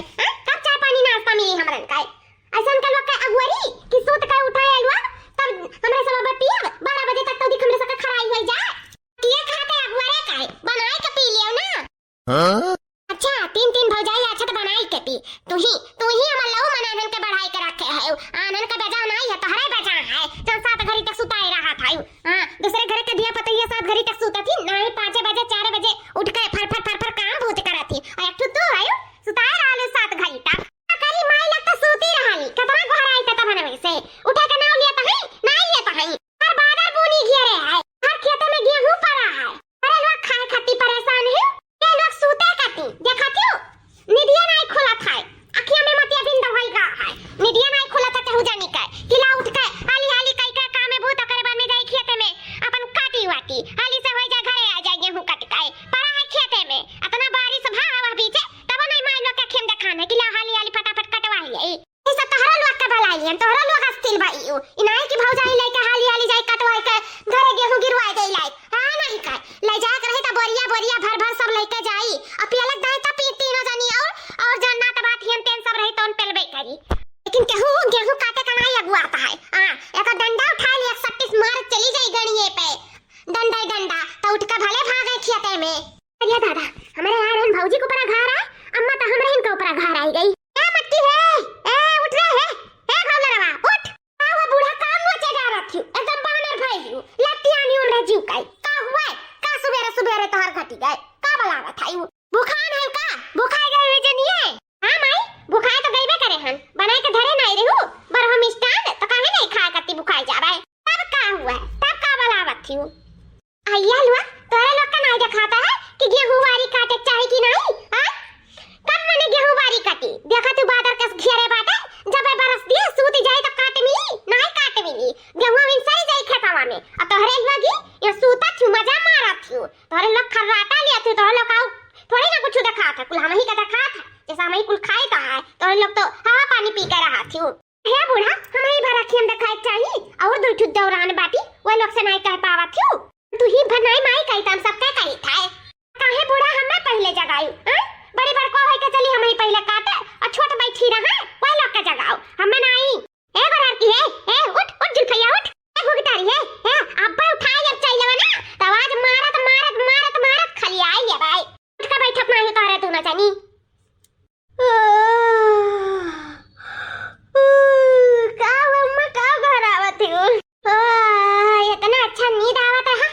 कब चाय पानी नाश्ता मिली हमरन काय ऐसन का लोग का अगुवरी कि सूत का उठाए अलवा तब हमरे सब बटिया 12 बजे तक तो दिख हमरे सब खराई हो जाए किए खाते अगुवरे काय बनाए के पी लियो ना। हां अच्छा तीन तीन भौजाई अच्छा तो बनाई के पी तू ही हमर लव मनानन के बढ़ाई के रखे है आनन का बेजा नहीं है तोहरे बेजा है जब 7 घड़ी तक सुताई रहा था। हां दूसरे घर के दिया पतैया 7 घड़ी तक सुता थी नहीं 5 बजे 4 बजे उठ के फर फर फर फर काम भूत करत थी और एक तो आयो सुताई रहले 7 घड़ी तक करी माई लगता सोती रहली कतना घर आई त तबन में से उठे के नाव लिया त है नहीं लिया त है हर बादल बुनी घेरे है हर खेत में गेहूं पड़ा है अरे लोग खाए खाती परेशान है ये लोग सूते खाती देखती हो निदिया नहीं खुला था अखियां में मतिया बिंद होई गा है निदिया नहीं खुला था कहू जानी का किला उठ के हाली हाली कई का काम में भूत करे बाद में जाई खेते में अपन काटी वाटी हाली से होई जा घरे आ जाए गेहूं कट के पड़ा है खेते में इतना बारिश भावा बीचे तब नहीं माई लोग के खेम देखाने किला हाली हाली फटाफट कटवा ले ए सब तोहरा लोग के भलाई तोहरा लोग अस्थिल भाई इनाई की भौजाई लेके हाली हाली जाई कटवाई के घरे गेहूं गिरवाई दे लाई हां नहीं का ले जा के रहे त बोरिया बोरिया भर भर सब लेके जाई अब पियलक दाई त पी तीनों जनी और जानना त बात हियन तेन सब रही तोन पेलबे करी लेकिन गेहूं काटे का नहीं अगुआता है। हां एक डंडा उठा लिया 36 मार चली जाई गणिए पे डंडा त उठ के भले भागे खेते में अरे दादा हमारे यार उन भौजी को ऊपर घर है अम्मा त हमरे इनके ऊपर घर आई गई ए मट्टी है ए उठ रे है ए घोलरवा उठ का हुआ बूढ़ा काम नोचे जा रहा थी एकदम बानर भई लत्ती आनी उमरे जीव काई का हुआ का सुबेरे तोहर घटी गए का बलावा थाई बुखार है का बुखार गए जनिए हां माई बुखार तो गईबे करे हन बनाए के धरे नहीं रहू बर हम स्टैंड तो काहे नहीं खा करती बुखार जावे तब का हुआ तब का बलावा थी आइया लुआ तोरे लोग का नहीं दिखाता है कि गेहूं वारी काटे चाहे कि नहीं हां कब मैंने गेहूं वारी काटी देखा तू बादर कस घेरे बाटे जब बरस दिए सूत जाए तो काट मिली नहीं काट मिली गेहूं इन सही जाई खेतवा में अब तोहरे लगी ये सूता थी मजा मारा थी तोरे लोग खर्राटा लिया थी तोरे लोग आउ थोड़ी ना कुछ देखा था कुल हम ही का देखा था जैसा हम ही कुल खाए का है तोरे लोग तो हवा पानी पी कर रहा थी हे बूढ़ा हम ही भरा खियम देखाए चाहिए और दो ठुद दौरान बाटी वो लोग से नहीं कह पावा थी तू ही भनाई माई कही तम सब क्या करी था काहे बूढ़ा हमें पहले जगाई बड़ी बड़को होई के चली हम ही पहले काटे और छोट बैठी रहा वो लोग के जगाओ हमें नहीं ए बरार की है ए उठ जुलफैया उठ ए भुगतारी है अब्बा उठाए जब चाहिए ना तो आवाज मारत खाली आई है भाई उठ के बैठक नहीं करे तू ना जानी का मम्मा का घर आवत हो इतना अच्छा नींद आवत है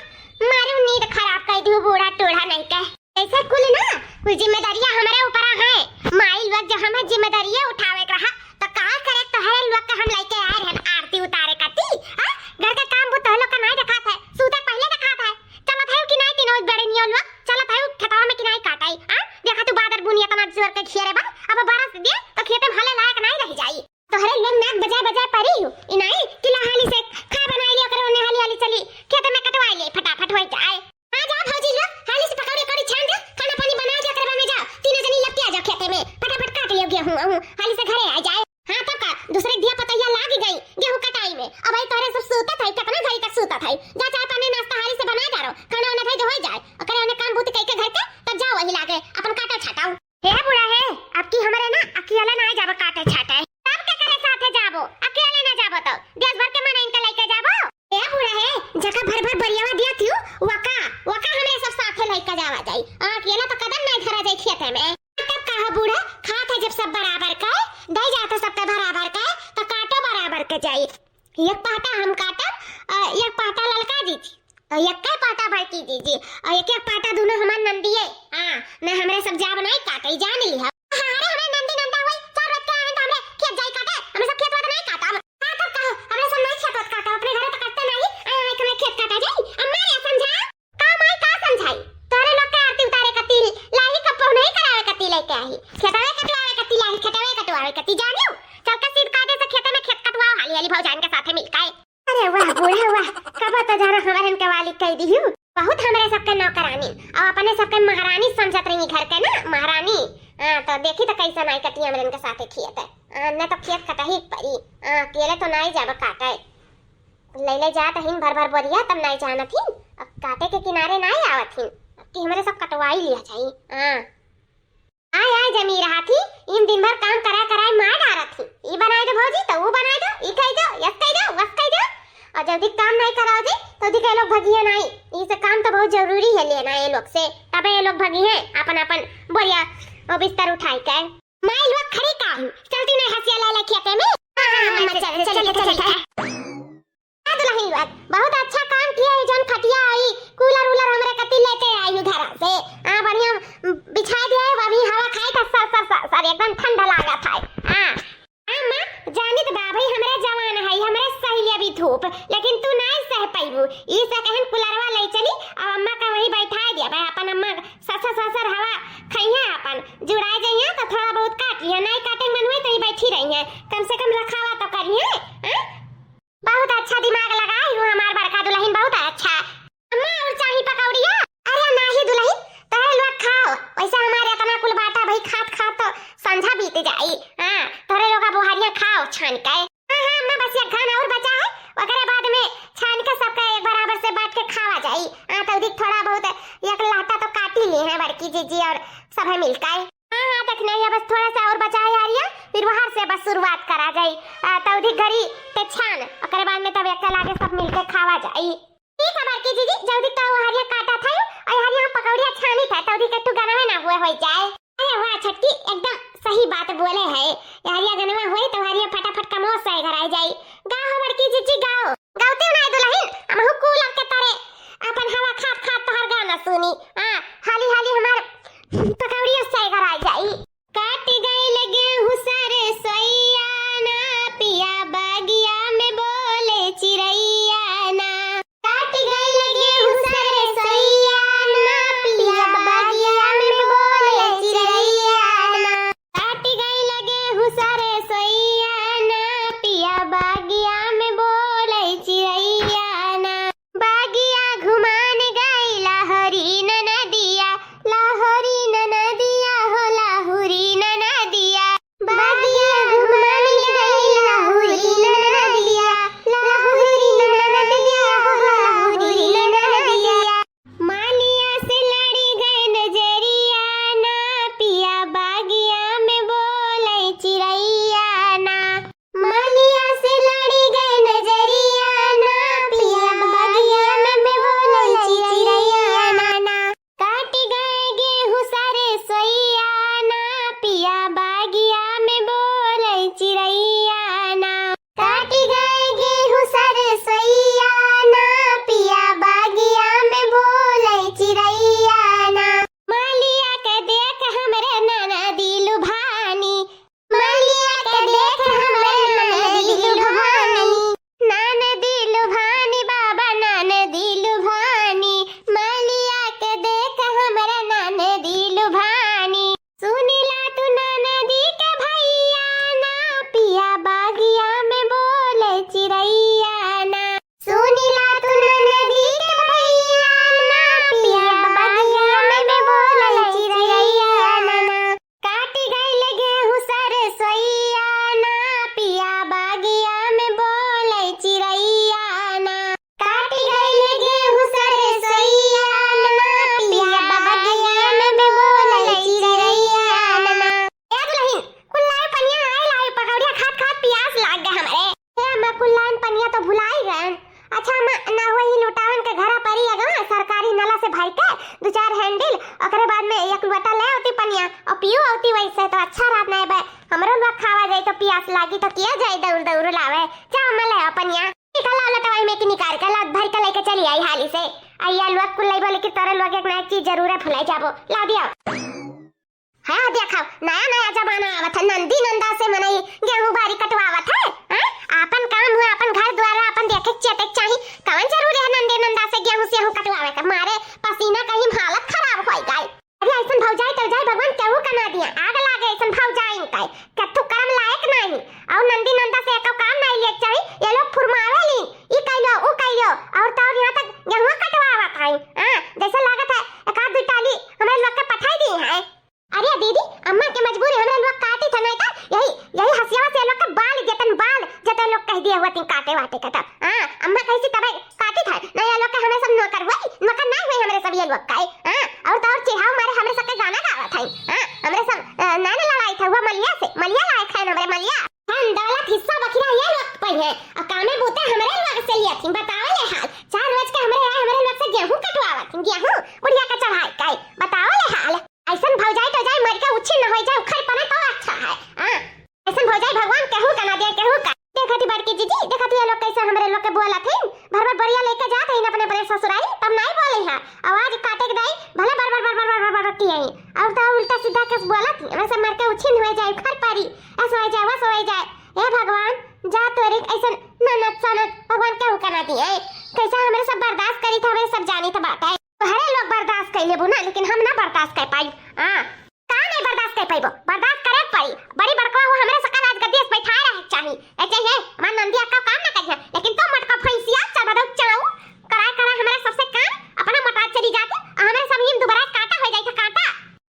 मारू नींद खराब कर दी बूढ़ा टोढ़ा नहीं कह ऐसे कुल ना कुछ जिम्मेदारियां हमारे ऊपर है माई लोग जो हमें जिम्मेदारियां उठावे के रहा तो का करे तो हर लोग का हम लेके आए हैं आरती उतारे करती हां घर का काम वो तो लोग का नहीं देखा था सूते पहले देखा था चला था कि नहीं तीनों बड़े नियन लोग चला था खतवा में कि नहीं काटाई हां देखा तू बादर बुनिया तना जोर के घेरे बा अब बरस दे तो खेते भले लायक नहीं रह जाई तो हर लोग नाक बजाए परी हो इनाई किला हाली से खा बना लिया करो ने हाली चली खेते में कटवा ले फटाफट हो जाए आ जा भौजी लोग हाली से पकौड़े कड़ी छान दे खाना पानी बना के करवा में जाओ तीनों जनी लपटिया जाओ खेते में फटाफट काट लियो गेहूं हाली से घरे आ जाए हां तब का दूसरे दिया पतैया लाग गई गेहूं कटाई में अब आई तोरे सब सोता था कितना घड़ी तक सोता था जा चाय पानी नाश्ता हाली से बना जा रो खाना वाना खाई जो हो जाए करे ने काम भूत कई के घर के तब जाओ वही लागे अपन काटा छाटाओ हे बुढ़ा है अब की हमरे ना अकेला ना जाबो काटे छाटे तब के करे साथे जाबो अकेले ना जाबो तो देश भर के मने इनके लेके जाबो हे बुढ़ा है जका भर भर बरियावा दिया थी वका हमें सब साथे लेके जावा जाई अकेला तो कदम नहीं धरा जाई खेते में तब कहा बूढ़ा खाते जब सब बराबर का दे जाते सबके बराबर का तो काटो बराबर के जाई एक पाटा हम काटब एक पाटा ललका जी और एक का पाटा भड़की दीजिए और एक पाटा दोनों हमार नंदी है हां मैं हमरे सब जाब नहीं काटे जान लिया अरे हमें नंदी नंदा हुई 4 बच्चे हैं तो हमरे खेत जाई काटे हमें सब खेत नहीं काटा हां तब कहो हमरे सब नहीं खेत काटा अपने घरे तो काटते नहीं आए हमें खेत काटा जाई अम्मा ने समझा का माई का समझाई तोरे लोग के आरती उतारे कती लाही कपो नहीं करावे कती लेके आई खेतवे कटवावे कती लाही खेतवे कटवावे कती जानियो चल के सीध काटे से खेते में खेत कटवाओ हाली हाली भौजान के साथे मिलके अरे वाह बूढ़ा वाह कब तो जाना हमारे के वाली कह दी हूं बहुत हमरे सबके नौकरानी और अपने सबके महारानी समझत रही घर के ना महारानी तो देखी तो कैसा नहीं कटी हमरे के साथे खेत न तो खेत कटा ही पड़ी अकेले तो नहीं जाब काटे ले जात हिन भर भर बोरिया तब नहीं जाना थी अब काटे के किनारे नहीं आवत हिन कि हमरे सब कटवाई लिया चाहिए आय आय जमी रहा थी इन दिन भर काम करा कराई मार डाला थी। ई बनाए दो भौजी तो वो बनाए दो, ई कह दो, यस कह दो, वस कह दो। और जब तक काम नहीं कराओ दे तो दी कह लोग भगिए नहीं। ई से काम तो बहुत जरूरी है लेना ये लोग से, तबे ये लोग भगी है अपन अपन बोरिया और बिस्तर उठाई के। मैं लोग खड़ी का हूं, चलती नहीं हंसिया ला ला खेते में। हां चल दुल्हन लोग बहुत अच्छा काम किया है। जन खटिया आई कूलर उलर हमरे कति लेके आई घर से। हां बढ़िया बिछा दिया है, अभी हवा खाए था सर एकदम ठंडा लगा था। हां अम्मा जानी तो बाबा हमरे जवान है, हमरे सही अभी धूप, लेकिन तू नहीं सह पाइबू। ई से कहन कूलरवा ले चली और अम्मा का वही बैठा दिया भाई। अपन अम्मा ससर हवा खइया अपन जुड़ा जाइए तो थोड़ा बहुत काट लिया, नहीं काटे मनवे तो ही बैठी रही है, कम से कम रखावा तो करिए। हां बहुत अच्छा दिमाग लगाई हूं हमार बड़का दुल्हन, बहुत अच्छा। अम्मा और चाही पकौड़िया? अरे नाही दुल्हन तोरे लोग खाओ, वैसे हमारे इतना कुल बाटा भाई खात खात तो संझा बीत जाई। हां तोरे लोग बुहारियां खाओ छान के। हां अम्मा बस एक खाना और बचा है, ओकरे बाद में छान के सबका एक बराबर से बांट के खावा जाई। हां तो दिख थोड़ा बहुत एक लाटा तो काट ही ली है बड़की जीजी और सब मिलकर। हां तक नहीं है, बस थोड़ा सा और बचा है यारिया, फिर वहां से बस शुरुआत करा जाई। तौधी घरी ते छान ओकरे बाद में तब एक लागे सब मिलके खावा जाई। ठीक है बड़की जीजी जल्दी तो हरिया काटा था और हरिया पकौड़िया छानी था, तौधी के तू गनवा ना हुए हो जाए। अरे वाह छटकी एकदम सही बात बोले है, हरिया गनवा होई तो हरिया फटाफट कमो से घर आ जाई। गाओ बड़की जीजी गाओ, गाओते ना दुल्हन हम कूलर के तारे अपन हवा खात खात तोहर गाना सुनी। हां हाली हाली हमार पकौड़िया से घर आ जाई। काट गए लगे हुसरे सोइया ना पिया बागिया में बोले चिरैया ना। काट गए लगे हुसरे सोइया ना पिया बागिया में बोले चिरैया ना। काट गए लगे हुसरे सोइया ना पिया बागिया में बोले चिरैया ना। बागिया घुमान गई लहरी नदिया, लहरी नदिया हो लाहुरी नदिया। बागिया घुमान गई लाहुरी नदिया, लाहुरी नदिया हो लाहुरी नदिया। मालिया से लड़ी गए नजरिया ना पिया बागिया में बोले चिरैया ना। मालिया से लड़ी गए नजरिया ना पिया बागिया में बोले चिरैया ना। काट गए गेहूं सारे सोइया ना पिया बागिया में बोले चिरैया ना। काट गए गेहूं सारे सोइया ना पिया बागिया में बोले चिरैया ना। मालिया के देख हमरे नाना दिल भानी, मालिया के देख हमरे नाना दिल भानी, नाना दिल भानी बाबा नाना दिल भानी। मालिया के देख हमरे नाना दिल भानी। सुनीला तू नाना दी के भैया ना पिया बागिया में बोले चिरैया ना। सुनीला तू नाना दी के भैया ना पिया बागिया में बोले चिरैया ना। काट गए लगे हुसर सोइया ना पिया बागिया में बोले चिरैया ना। काट गए लगे हुसर सोइया ना पिया बागिया में बोले चिरैया ना। ए दुल्हन कुल्लाई पनिया आए लाई पकौड़िया खात खात प्यास लाग गए हमरे। ए अम्मा कुल्लाई पनिया तो भुलाई गए। अच्छा अम्मा ना वही लुटावन के घरा परी अगा सरकारी नला से भाई के दो चार हैंडल ओकरे बाद में एक लोटा ले होती पनिया और पियो होती, वैसे तो अच्छा रात नहीं बे हमरो लोग खावा जाए तो प्यास लागी तो किया जाए दौड़ दौड़ लावे। जा अम्मा ले पनिया निकला लटवाई में की निकाल के लात भर के लेके चली आई हाली से। आइया लोग कुल्लाई बोले कि तोरे लोग एक नया चीज जरूर है भुलाई जाबो ला दिया। हां दिया खाओ, नया नया जमाना आवत है, नंदी नंदा से मनई गेहूं बारी कटवावत है। हां अपन काम हुआ अपन घर द्वारा अपन देखे चेतक चाही, कौन जरूरी है नंदी नंदा से गेहूं से गेहूं कटवावे का, मारे पसीना कहीं हालत खराब होई जाए। अरे ऐसन भौजाई तो जाए भगवान केहू कना दिया, आग लागे ऐसन भौजाई काय कत्तू कर्म लायक नहीं और नंदी नंदा से एको काम नहीं लेक चाही। ये लोग फुरमावेली ई कइलो ऊ कइलो और तो यहां तक गेहूं कटवावत है। हां जैसे लागत है एक आध टाली हमरे लोग के पठाई दी है। अरे दीदी अम्मा के मजबूरी हमरे लोग काटी था नहीं था, यही हसिया से लोग के बाल जतन लोग कह दिए होती काटे वाटे का तब। हां अम्मा कैसी तब काटी था नया लोग के हमें सब नौकर हुई नौकर ना हुए हमरे सब ये लोग का। हां और तो और चिढ़ाओ मारे हमरे सब के गाना गावत है। हां हमरे सब नाना लड़ाई था हुआ मलिया से, मलिया लाए खाए हमरे मलिया हम दौलत हिस्सा बखरा ये लोग पे है और कामे बोते हमरे लोग से लिया थी। बताओ ले हाल 4 रोज के हमरे लोग से गेहूं कटवावा थी, गेहूं बुढ़िया का चढ़ाई काई। बताओ ले हाल ऐसन भौजाई तो जाए मर के उछिल न हो जाए उखड़ पड़े तो अच्छा है। हां ऐसन भौजाई भगवान कहू का ना दे कहू का। देखती बड़की जीजी देखती ये लोग कैसे हमरे लोग के बोला थे भर भर बढ़िया लेके जाते हैं अपने अपने ससुराल तब नहीं बोले हैं आवाज काटे के दाई भले बार बार बार बार बार की आई और तो उल्टा सीधा कस बोला थी हमसे मर के उछिन हो जाए उखड़ पड़ी ऐसा हो जाए वैसा हो जाए। हे भगवान जा तोरे ऐसा ननद सनद भगवान कहू का ना दिए कैसा हमरे सब बर्दाश्त करी था हमरे सब जानी था बात है। हरे लोग बर्दाश्त कर लेबो ना लेकिन हम ना बर्दाश्त कर पाई। हां का नहीं बर्दाश्त कर पाइबो बर्दाश्त करे पड़ी बड़ी बड़का वो हमरे सकल आज गद्दी पे बैठाए रहे चाहिए ऐसे है मन नंदिया का काम ना करिया लेकिन तो मटका फैंसिया चल बदो चलाऊ कराए करा हमरे सबसे काम अपना मटा चली जाती हमरे सब हिम दोबारा काटा हो जाई था काटा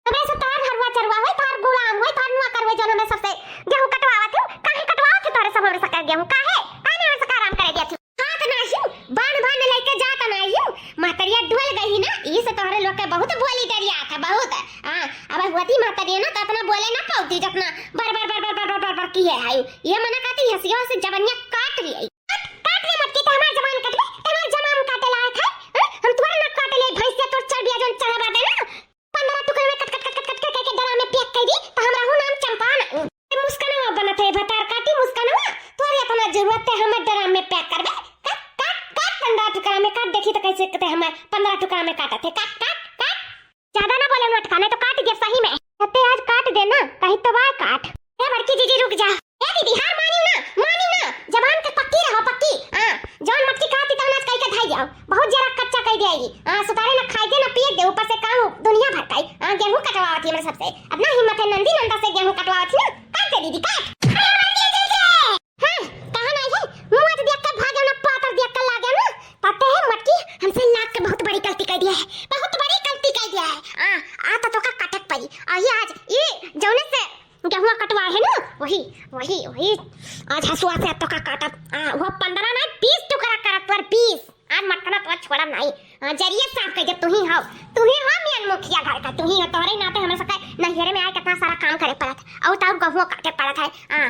हमरे से तार हरवा चरवा होय तार गुलाम होय तार नुआ करवे जन हमरे सबसे गेहूं कटवावा थे काहे कटवावा थे तारे सब हमरे सकल गेहूं काहे काहे हमरे सकल आराम करे दिया थी हाथ ना हिम बाण बाण लेके जाता ना हिम मातरिया ढोल गई ना ये से तोहरे लोग के बहुत बोली डरिया था बहुत। हां अब हुआती मातरिया ना तो अपना बोले ना पाउती जितना बार बार बार बार बार बार की है आयु ये मना कहती हंसियों से जवनिया काट ली काट ले मत की तो हमार जवान कटबे हमार जमाम काटे लायक है। हम तुम्हारे ना काटे ले भैंस से तोर चढ़ दिया जन चढ़ा दे ना 15 टुकड़े में कट कट कट कट के डरा में पैक कर दी तो हमरा हूं नाम चंपाना मुस्कानवा बनत है भतार काटी मुस्कानवा तोरे इतना जरूरत है हमर डरा में पैक करबे कट कट कट 15 टुकड़ा में काट देखी तो कैसे कहते हम 15 टुकड़ा में काटा थे काट काट काट ज्यादा ना बोले मत खाने तो काट दे सही में कहते आज काट देना कहीं तो बाय काट। ए बड़की जीजी रुक जा ए दीदी हार मानी ना जबान के पक्की रहो पक्की। हां जौन मक्खी खाती तो अनाज कई के खाई जाओ बहुत जरा कच्चा कई देगी। हां सुतारे ना खाई दे ना पिए दे ऊपर से काम दुनिया भर काई। हां गेहूं कटवावा थी मेरे सबसे अब ना हिम्मत है नंदी नंदा से गेहूं कटवावा थी ना काट दे दीदी काट। हां कहां नहीं है मुंह से देख के भागे ना पातर देख के लागे ना पता है मक्खी हमसे लाख के बहुत बड़ी गलती कर दिया है बहुत बड़ी गलती कर दिया है। हां आता तो का कटक पड़ी और ये आज ये जौने से गेहूं कटवा है ना वही आज हसुआ से तो का काटा वो 15 ना 20 टुकड़ा करत पर 20 आज मटकना तो छोड़ा नहीं जरिए साफ कर जब तू ही मियां मुखिया घर का तू ही हो तोरे नाते हमें सका नहिरे में आए कितना सारा काम करे पड़त और तार गेहूं काटे पड़त है। हां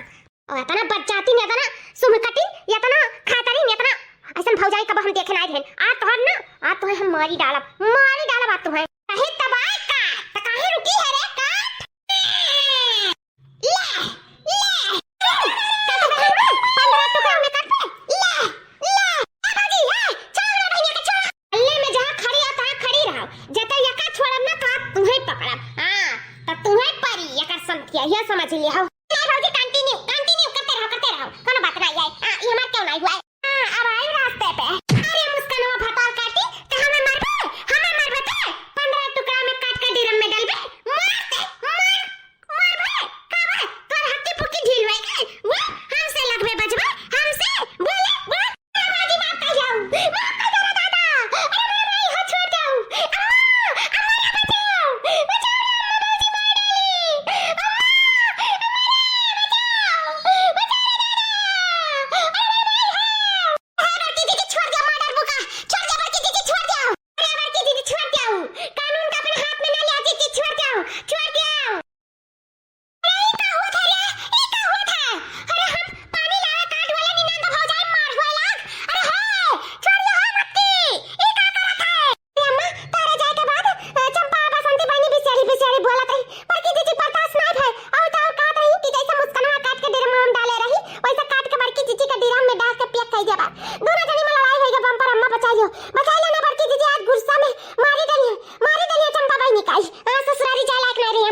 और इतना बच जाती नहीं इतना सुम कटी इतना खातरी नहीं इतना ऐसन भौजाई कब हम देखे नहीं थे आ तोहर ना आ तो हम मारी डालब आ तुम्हें कहे तबाय का त काहे रुकी है रे काट ये समझ लिया हो भौजी कंटिन्यू करते रहो कोनो बात नहीं है। ये हमार क्यों नहीं हुआ अब आई रास्ते पे अरे मुस्कानवा भतार काटी तो हमें मारबे तो 15 टुकड़ा में काट के ड्रम में डालबे मारबे काबे तोर हत्ती पुक्की ढील होई वो हमसे लगबे बजबे हमसे बोले भौजी माफ कर जाओ दादा अरे भाई हाथ छोड़ जाओ अम्मा बचाओ बचा लेना बड़की दीदी आज गुस्सा में मारी दलिया चंपा भाई निकाल ससुरारी जाए लायक नहीं रही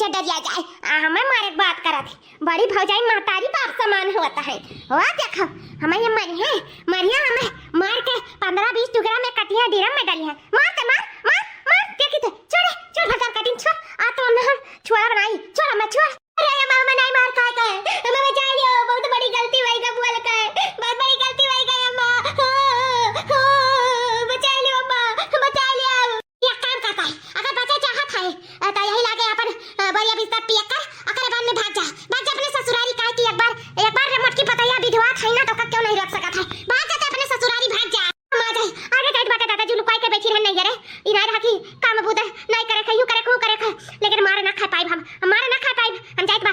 कैसे डरिया जाए हमें मारे बात करा थी बड़ी भौजाई महतारी बाप समान होता है हो देखो हमें ये मरिया हमें मार के 15-20 टुकड़ा में कटिया डिरम में डाली है मार देखी तो छोड़ भगवान कटिंग छोड़ आ तो हम छोड़ा बनाई छोड़ मैं छोड़ अरे मामा नहीं मार खाए गए हमें बचा लियो बहुत बड़ी गलती हुई का बुआ लगा बहुत बड़ी गलती हुई गई अम्मा बचा लियो अम्मा बचा लियो ये काम करता है अगर बचा चाहत है तो यही लागे अपन बढ़िया बिस्तर पिया कर अकर बाद में भाग जा अपने ससुरारी काहे कि एक बार रे मोटकी पतैया विधवा है ना तो का क्यों नहीं रख सकत है भाग जा अपने ससुरारी भाग जा आ जाए आगे जाइत बाटे दादा जी लुकाई के बैठी रहन नहीं रे इनार हाकी काम बुद नहीं करे खयू करे लेकिन मारे ना खा पाई हम मारे ना खा पाई हम जाइत बा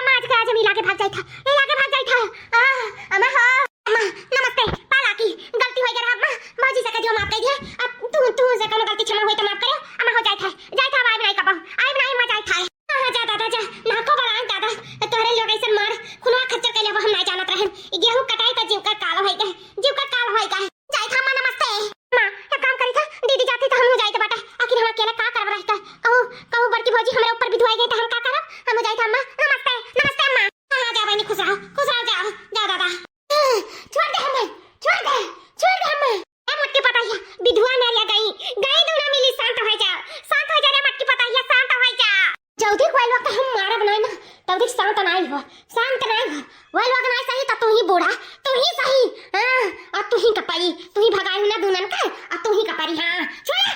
मां आज के आज मिला के भाग जाइत ए लागे भाग जाइत अम्मा अम्मा नमस्ते पाला की गलती हो गई अम्मा मौजी से जो माफ कर दिए अब तू से कोनो गलती क्षमा हुई तो माफ करो अम्मा हो जाइत है आइब नहीं कबो आइब नहीं मजा आइत है हां जा दादा जा ना को बलान दादा तोरे लोग ऐसे मार खुनवा खच्चर के ले हम नहीं जानत रहन गेहूं कटाई त जीव का काल होई गए जीव का काल होई गए जाइत हम नमस्ते मां एक काम करी था दीदी जाती तो हम जाइत बाटे आखिर हम अकेले का करब रहता कहू बड़की भौजी हमरा ऊपर विधवाई गई तो हम का करब हम जाइत अम्मा नमस्ते अम्मा हां जा बहनी खुश रहो जाओ दादा छोड़ दे हमें ए मोटकी पताइया विधवा नारिया गई दूना मिली शांत हो जा रे मोटकी पताइया शांत हो जा जल्दी कोई लोग हम मारब नहीं ना तब तक शांत नहीं हो वो लोग नहीं सही तो तू ही बूढ़ा तू ही सही हां और तू ही कपाई तू ही भगाई ना दूनन का और तू ही कपारी हां छोड़